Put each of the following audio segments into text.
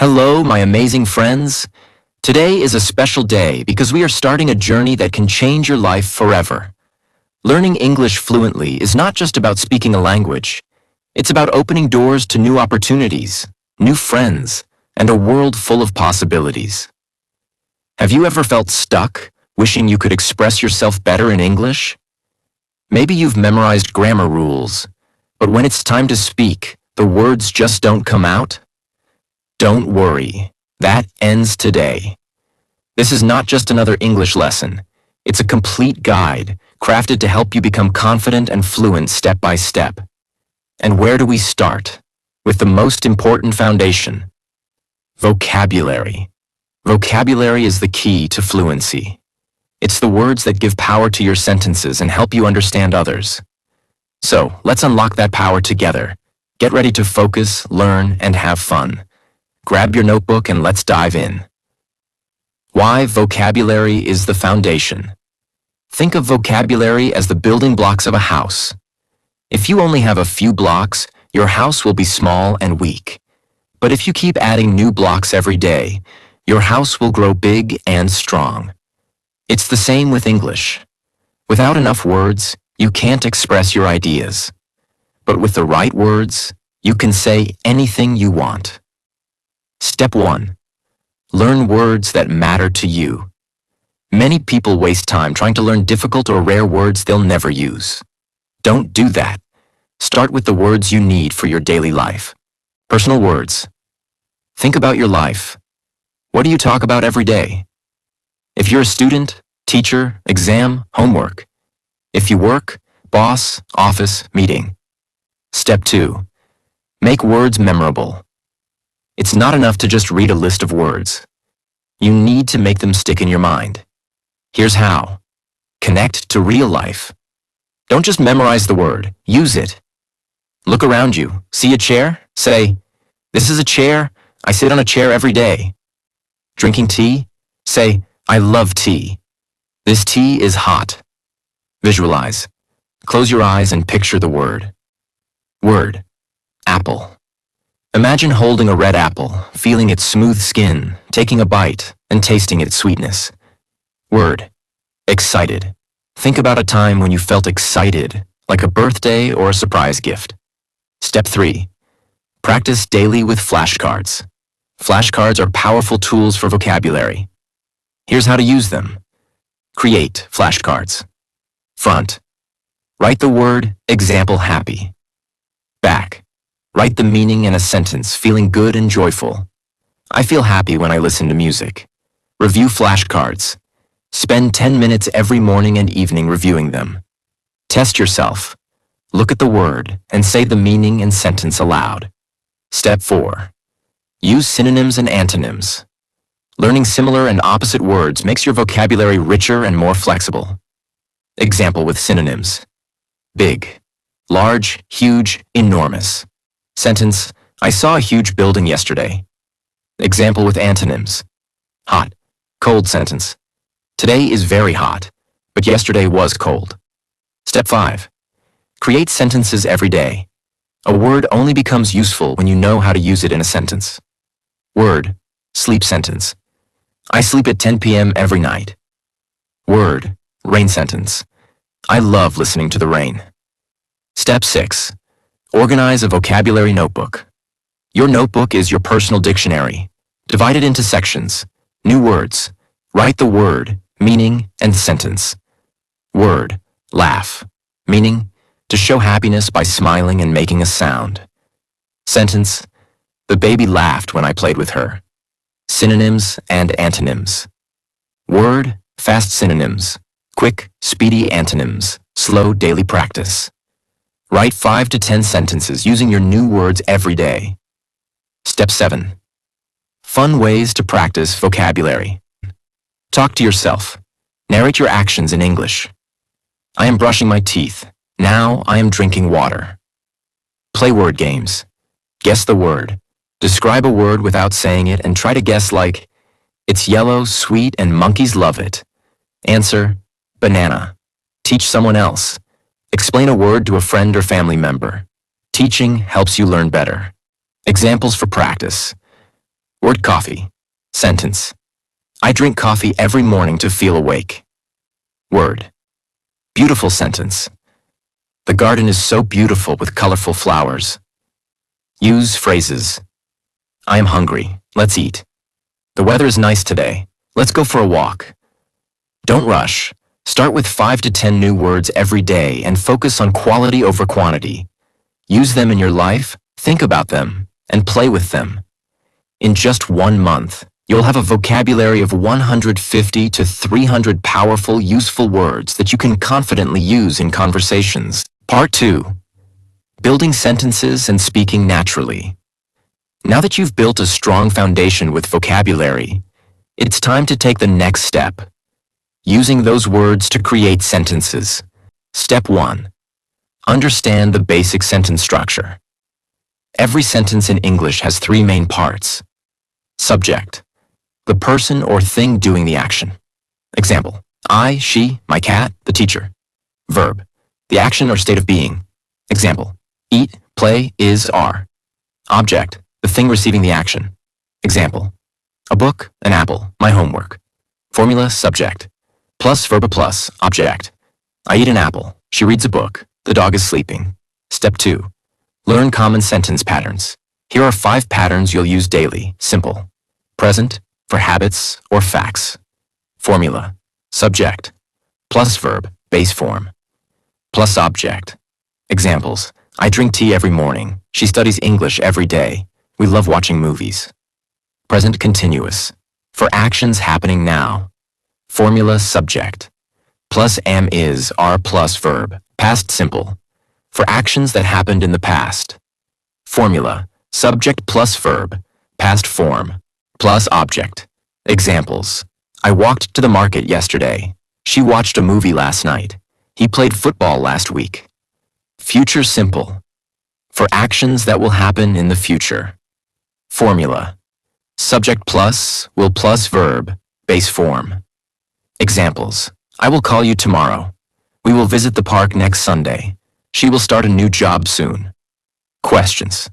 Hello, my amazing friends. Today is a special day because we are starting a journey that can change your life forever. Learning English fluently is not just about speaking a language. It's about opening doors to new opportunities, new friends, and a world full of possibilities. Have you ever felt stuck, wishing you could express yourself better in English? Maybe you've memorized grammar rules, but when it's time to speak, the words just don't come out? Don't worry, that ends today. This is not just another English lesson. It's a complete guide, crafted to help you become confident and fluent step by step. And where do we start? With the most important foundation: vocabulary. Vocabulary is the key to fluency. It's the words that give power to your sentences and help you understand others. So, let's unlock that power together. Get ready to focus, learn, and have fun. Grab your notebook and let's dive in. Why vocabulary is the foundation. Think of vocabulary as the building blocks of a house. If you only have a few blocks, your house will be small and weak. But if you keep adding new blocks every day, your house will grow big and strong. It's the same with English. Without enough words, you can't express your ideas. But with the right words, you can say anything you want. Step 1. Learn words that matter to you. Many people waste time trying to learn difficult or rare words they'll never use. Don't do that. Start with the words you need for your daily life. Personal words. Think about your life. What do you talk about every day? If you're a student, teacher, exam, homework. If you work, boss, office, meeting. Step 2. Make words memorable. It's not enough to just read a list of words. You need to make them stick in your mind. Here's how. Connect to real life. Don't just memorize the word, use it. Look around you. See a chair? Say, "This is a chair. I sit on a chair every day." Drinking tea? Say, "I love tea. This tea is hot." Visualize. Close your eyes and picture the word. Word. Apple. Imagine holding a red apple, feeling its smooth skin, taking a bite, and tasting its sweetness. Word. Excited. Think about a time when you felt excited, like a birthday or a surprise gift. Step 3. Practice daily with flashcards. Flashcards are powerful tools for vocabulary. Here's how to use them. Create flashcards. Front. Write the word example happy. Back. Write the meaning in a sentence, feeling good and joyful. I feel happy when I listen to music. Review flashcards. Spend 10 minutes every morning and evening reviewing them. Test yourself. Look at the word and say the meaning and sentence aloud. Step 4. Use synonyms and antonyms. Learning similar and opposite words makes your vocabulary richer and more flexible. Example with synonyms. Big. Large, huge, enormous. Sentence, I saw a huge building yesterday. Example with antonyms. Hot, cold sentence. Today is very hot, but yesterday was cold. Step 5. Create sentences every day. A word only becomes useful when you know how to use it in a sentence. Word, sleep sentence. I sleep at 10 p.m. every night. Word, rain sentence. I love listening to the rain. Step 6. Organize a vocabulary notebook. Your notebook is your personal dictionary. Divide it into sections. New words. Write the word, meaning, and sentence. Word, laugh. Meaning, to show happiness by smiling and making a sound. Sentence, the baby laughed when I played with her. Synonyms and antonyms. Word, fast synonyms. Quick, speedy antonyms. Slow daily practice. Write 5 to 10 sentences using your new words every day. Step 7. Fun ways to practice vocabulary. Talk to yourself. Narrate your actions in English. I am brushing my teeth. Now I am drinking water. Play word games. Guess the word. Describe a word without saying it and try to guess like, it's yellow, sweet, and monkeys love it. Answer, banana. Teach someone else. Explain a word to a friend or family member. Teaching helps you learn better. Examples for practice. Word coffee. Sentence. I drink coffee every morning to feel awake. Word. Beautiful sentence. The garden is so beautiful with colorful flowers. Use phrases. I am hungry. Let's eat. The weather is nice today. Let's go for a walk. Don't rush. Start with 5 to 10 new words every day and focus on quality over quantity. Use them in your life, think about them, and play with them. In just 1 month, you'll have a vocabulary of 150 to 300 powerful, useful words that you can confidently use in conversations. Part 2. Building sentences and speaking naturally. Now that you've built a strong foundation with vocabulary, it's time to take the next step. Using those words to create sentences. Step 1. Understand the basic sentence structure. Every sentence in English has 3 main parts. Subject. The person or thing doing the action. Example. I, she, my cat, the teacher. Verb. The action or state of being. Example. Eat, play, is, are. Object. The thing receiving the action. Example. A book, an apple, my homework. Formula, subject. Plus verb plus, object. I eat an apple. She reads a book. The dog is sleeping. Step 2. Learn common sentence patterns. Here are 5 patterns you'll use daily. Simple. Present, for habits or facts. Formula. Subject. Plus verb, base form. Plus object. Examples. I drink tea every morning. She studies English every day. We love watching movies. Present continuous. For actions happening now. Formula subject. Plus am is are plus verb. Past simple. For actions that happened in the past. Formula. Subject plus verb. Past form. Plus object. Examples. I walked to the market yesterday. She watched a movie last night. He played football last week. Future simple. For actions that will happen in the future. Formula. Subject plus will plus verb. Base form. Examples. I will call you tomorrow. We will visit the park next Sunday. She will start a new job soon. Questions.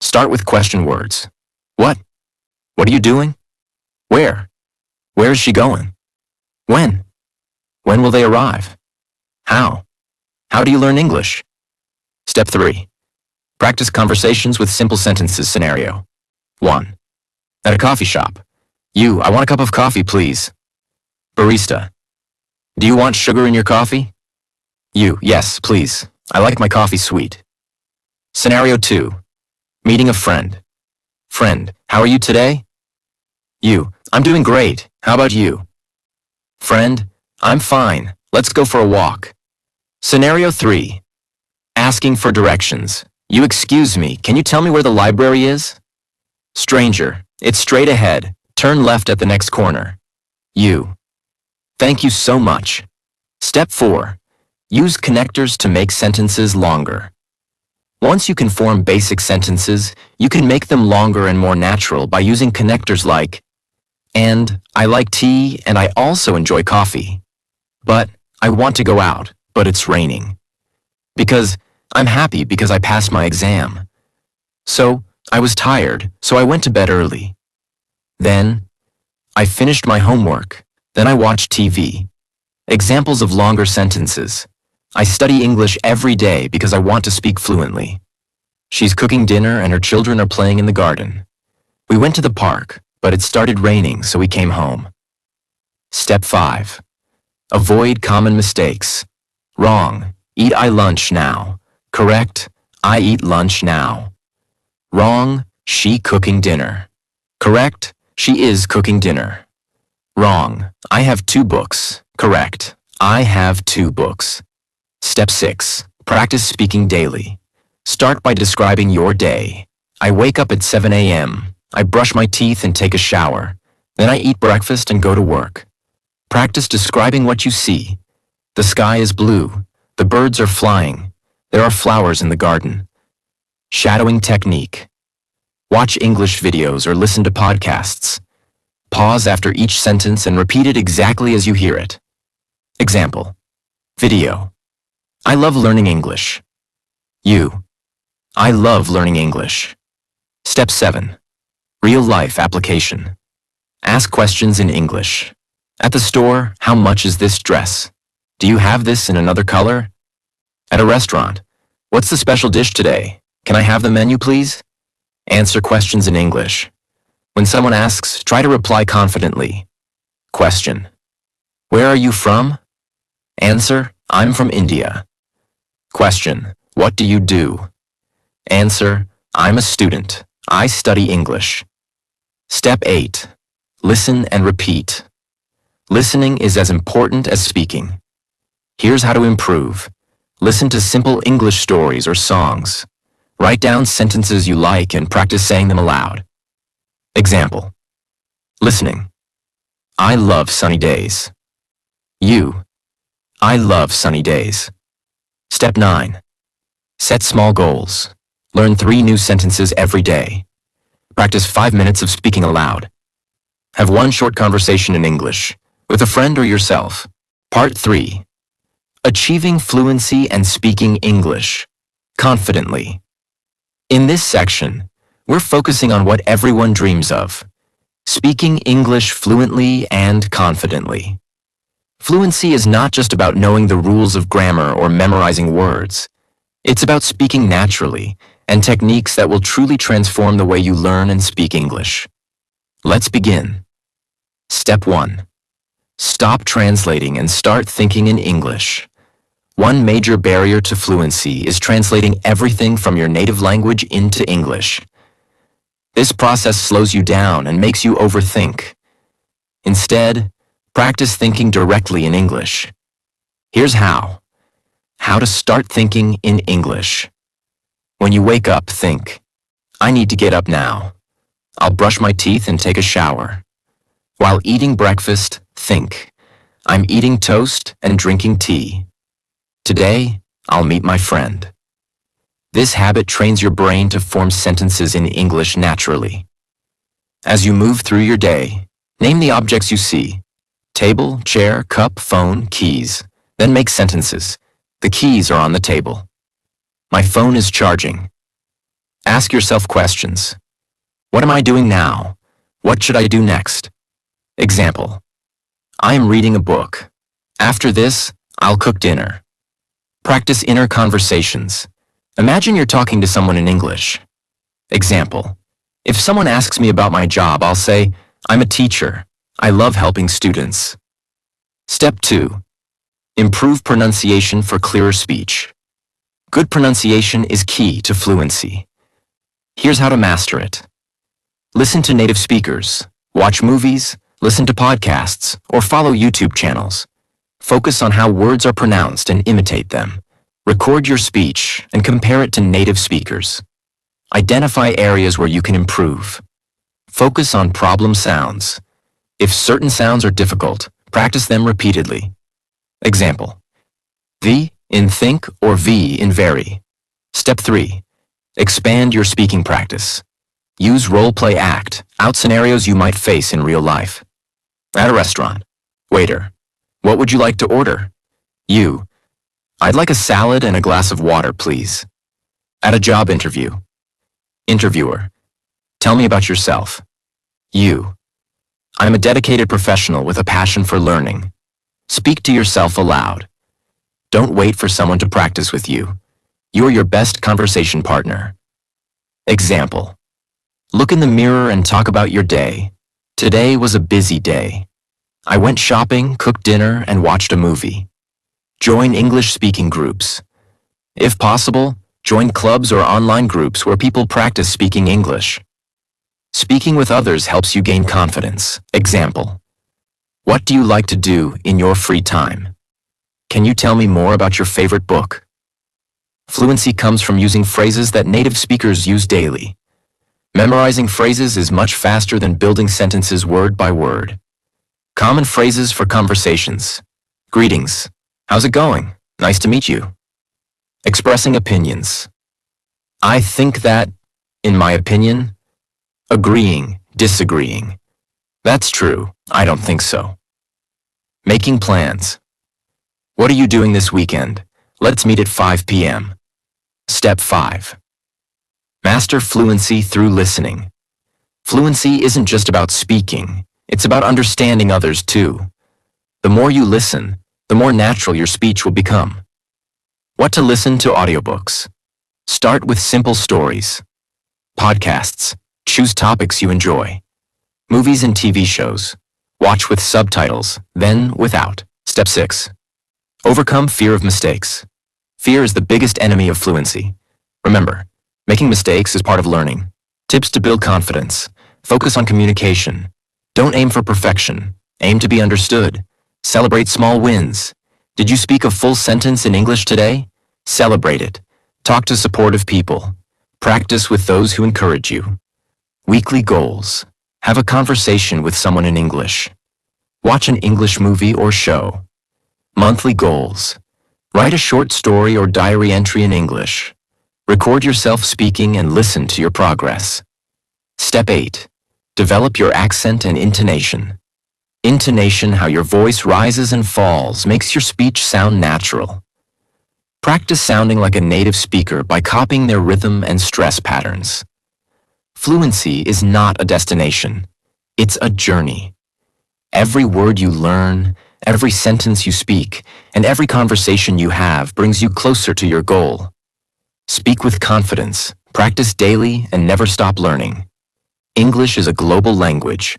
Start with question words. What? What are you doing? Where? Where is she going? When? When will they arrive? How? How do you learn English? Step 3. Practice conversations with simple sentences scenario. 1. At a coffee shop. I want a cup of coffee, please. Barista. Do you want sugar in your coffee? Yes, please. I like my coffee sweet. Scenario 2. Meeting a friend. Friend, how are you today? I'm doing great. How about you? Friend, I'm fine. Let's go for a walk. Scenario 3. Asking for directions. Excuse me, can you tell me where the library is? Stranger, it's straight ahead. Turn left at the next corner. Thank you so much. Step 4. Use connectors to make sentences longer. Once you can form basic sentences, you can make them longer and more natural by using connectors like, and I like tea and I also enjoy coffee. But I want to go out, but it's raining. Because I'm happy because I passed my exam. So I was tired, so I went to bed early. Then I finished my homework. Then I watched TV. Examples of longer sentences. I study English every day because I want to speak fluently. She's cooking dinner and her children are playing in the garden. We went to the park, but it started raining, so we came home. Step 5. Avoid common mistakes. Wrong. Eat I lunch now. Correct. I eat lunch now. Wrong. She cooking dinner. Correct. She is cooking dinner. Wrong. I have 2 books. Correct. I have 2 books. Step 6. Practice speaking daily. Start by describing your day. I wake up at 7 a.m. I brush my teeth and take a shower. Then I eat breakfast and go to work. Practice describing what you see. The sky is blue. The birds are flying. There are flowers in the garden. Shadowing technique. Watch English videos or listen to podcasts. Pause after each sentence and repeat it exactly as you hear it. Example. Video. I love learning English. I love learning English. Step 7. Real-life application. Ask questions in English. At the store, how much is this dress? Do you have this in another color? At a restaurant, what's the special dish today? Can I have the menu, please? Answer questions in English. When someone asks, try to reply confidently. Question. Where are you from? Answer, I'm from India. Question. What do you do? Answer, I'm a student. I study English. Step 8. Listen and repeat. Listening is as important as speaking. Here's how to improve. Listen to simple English stories or songs. Write down sentences you like and practice saying them aloud. Example. Listening. I love sunny days. You. I love sunny days. Step 9. Set small goals. Learn 3 new sentences every day. Practice 5 minutes of speaking aloud. Have 1 short conversation in English, with a friend or yourself. Part 3. Achieving fluency and speaking English confidently. In this section, we're focusing on what everyone dreams of: speaking English fluently and confidently. Fluency is not just about knowing the rules of grammar or memorizing words. It's about speaking naturally and techniques that will truly transform the way you learn and speak English. Let's begin. Step 1. Stop translating and start thinking in English. One major barrier to fluency is translating everything from your native language into English. This process slows you down and makes you overthink. Instead, practice thinking directly in English. Here's how. How to start thinking in English. When you wake up, think, I need to get up now. I'll brush my teeth and take a shower. While eating breakfast, think, I'm eating toast and drinking tea. Today, I'll meet my friend. This habit trains your brain to form sentences in English naturally. As you move through your day, name the objects you see: table, chair, cup, phone, keys. Then make sentences. The keys are on the table. My phone is charging. Ask yourself questions. What am I doing now? What should I do next? Example. I am reading a book. After this, I'll cook dinner. Practice inner conversations. Imagine you're talking to someone in English. Example. If someone asks me about my job, I'll say, I'm a teacher. I love helping students. Step 2. Improve pronunciation for clearer speech. Good pronunciation is key to fluency. Here's how to master it. Listen to native speakers, watch movies, listen to podcasts, or follow YouTube channels. Focus on how words are pronounced and imitate them. Record your speech and compare it to native speakers. Identify areas where you can improve. Focus on problem sounds. If certain sounds are difficult, practice them repeatedly. Example. The in think or V in very. Step 3. Expand your speaking practice. Use role-play act out scenarios you might face in real life. At a restaurant. Waiter. What would you like to order? You. I'd like a salad and a glass of water, please. At a job interview. Interviewer. Tell me about yourself. You. I'm a dedicated professional with a passion for learning. Speak to yourself aloud. Don't wait for someone to practice with you. You're your best conversation partner. Example. Look in the mirror and talk about your day. Today was a busy day. I went shopping, cooked dinner, and watched a movie. Join English speaking groups. If possible, join clubs or online groups where people practice speaking English. Speaking with others helps you gain confidence. Example. What do you like to do in your free time? Can you tell me more about your favorite book? Fluency comes from using phrases that native speakers use daily. Memorizing phrases is much faster than building sentences word by word. Common phrases for conversations. Greetings. How's it going? Nice to meet you. Expressing opinions. I think that, in my opinion. Agreeing, disagreeing. That's true. I don't think so. Making plans. What are you doing this weekend? Let's meet at 5 p.m. Step 5. Master fluency through listening. Fluency isn't just about speaking, it's about understanding others too. The more you listen, the more natural your speech will become. What to listen to audiobooks? Start with simple stories. Podcasts. Choose topics you enjoy. Movies and TV shows. Watch with subtitles, then without. Step 6. Overcome fear of mistakes. Fear is the biggest enemy of fluency. Remember, making mistakes is part of learning. Tips to build confidence. Focus on communication. Don't aim for perfection. Aim to be understood. Celebrate small wins. Did you speak a full sentence in English today? Celebrate it. Talk to supportive people. Practice with those who encourage you. Weekly goals. Have a conversation with someone in English. Watch an English movie or show. Monthly goals. Write a short story or diary entry in English. Record yourself speaking and listen to your progress. Step 8. Develop your accent and intonation. Intonation, how your voice rises and falls, makes your speech sound natural. Practice sounding like a native speaker by copying their rhythm and stress patterns. Fluency is not a destination. It's a journey. Every word you learn, every sentence you speak, and every conversation you have brings you closer to your goal. Speak with confidence, practice daily, and never stop learning. English is a global language,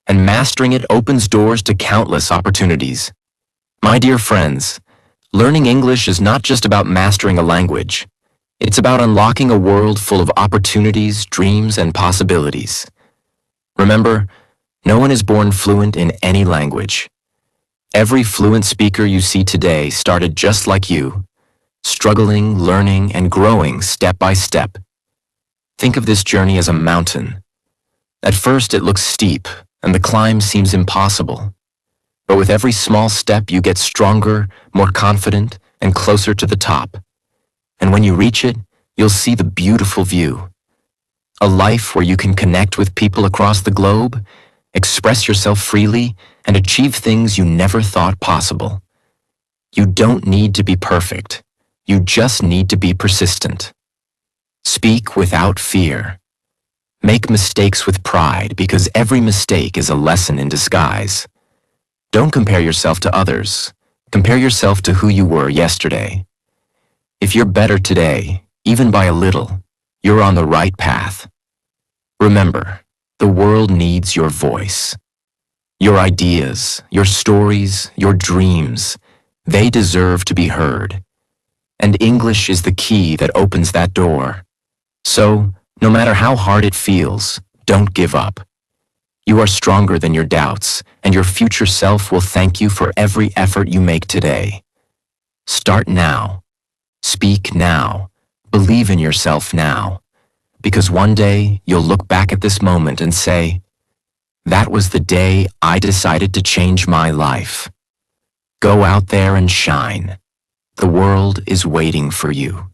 and mastering it opens doors to countless opportunities. My dear friends, learning English is not just about mastering a language. It's about unlocking a world full of opportunities, dreams, and possibilities. Remember, no one is born fluent in any language. Every fluent speaker you see today started just like you, struggling, learning, and growing step by step. Think of this journey as a mountain. At first it looks steep, and the climb seems impossible. But with every small step you get stronger, more confident, and closer to the top. And when you reach it, you'll see the beautiful view. A life where you can connect with people across the globe, express yourself freely, and achieve things you never thought possible. You don't need to be perfect. You just need to be persistent. Speak without fear. Make mistakes with pride, because every mistake is a lesson in disguise. Don't compare yourself to others. Compare yourself to who you were yesterday. If you're better today, even by a little, you're on the right path. Remember, the world needs your voice. Your ideas, your stories, your dreams, they deserve to be heard. And English is the key that opens that door. So, no matter how hard it feels, don't give up. You are stronger than your doubts, and your future self will thank you for every effort you make today. Start now. Speak now. Believe in yourself now. Because one day, you'll look back at this moment and say, "That was the day I decided to change my life." Go out there and shine. The world is waiting for you.